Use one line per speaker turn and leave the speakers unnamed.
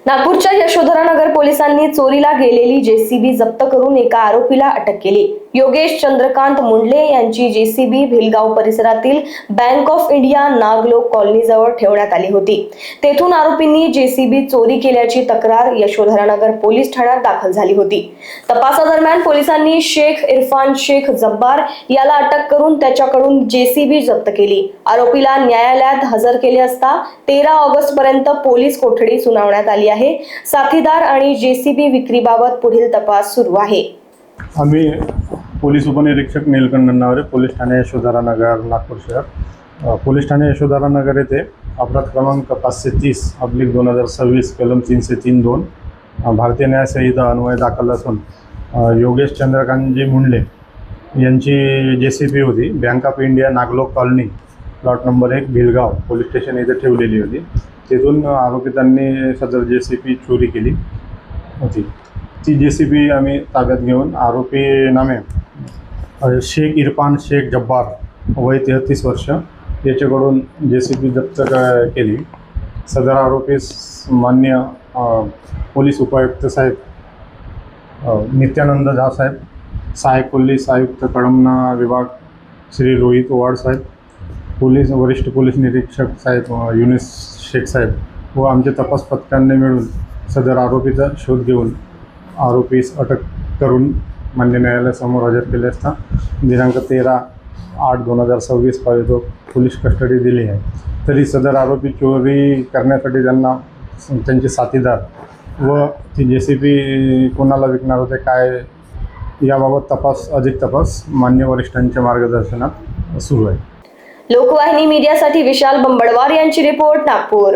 नागपूरच्या यशोधरानगर पोलिसांनी चोरीला गेलेली जेसीबी जप्त करून एका आरोपीला अटक केली। योगेश चंद्रकांत मुंडले यांची जेसीबी भिलगाव परिसरातील bank of India Naglok colony जवळ ठेवण्यात आली होती। तेथून आरोपींनी जेसीबी चोरी केल्याची तक्रार यशोधरानगर पोलीस ठाण्यात दाखल झाली होती। तपासादरम्यान पोलिसांनी शेख इरफान शेख जब्बार याला अटक करून त्याच्याकडून जेसीबी जप्त केली। आरोपीला न्यायालयात हजर केले असता 13 ऑगस्ट पर्यंत पोलीस कोठडी सुनावण्यात आली आहे। साथीदार आणि जेसीबी विक्रीबाबत पुढील तपास सुरू आहे।
आम्ही पोलीस उपनिरीक्षक नीलकंठ नन्नावरे, पोलीस ठाणे यशोधरानगर, नागपूर शहर। पोलीस ठाणे यशोधरानगर येथे अपराध क्रमांक 530/2026 कलम 303(2) भारतीय न्याय संहिता अन्वये दाखल असून योगेश चंद्रकांतजी मुंडले यांची जेसीबी होती। Bank of India Naglok colony plot number 1 Bhilgaon police station येथे ठेवलेली होती। तेथून आरोपितांनी सदर जेसीबी चोरी केली होती। ती जेसीबी आम्ही ताब्यात घेऊन आरोपी नामे शेख इरफान शेख जब्बार वय 33 वर्ष याच्याकडून जेसीबी जप्त केली। सदर आरोपीस मान्य पोलीस उपायुक्त साहेब नित्यानंद झा साहेब, सहाय्यक पोलीस आयुक्त कळमना विभाग श्री रोहित ओवाड साहेब, पोलीस वरिष्ठ पोलीस निरीक्षक साहेब युनिस शेख साहेब व आमचे तपास पथकांनी मिळून सदर आरोपीचा शोध घेऊन आरोपीस अटक करून मान्य न्यायालयासमोर हजर केले असता दिनांक 13/8/2026 पासून पोलीस कस्टडी दिली आहे। तरी सदर आरोपी चोरी करण्यासाठी त्यांचे साथीदार व ती जेसीबी कोणाला विकणार होते काय याबाबत अधिक तपास मान्य वरिष्ठांच्या मार्गदर्शनात सुरू आहे।
लोकवाहिनी मीडियासाठी विशाल बंबडवार यांची रिपोर्ट, नागपूर।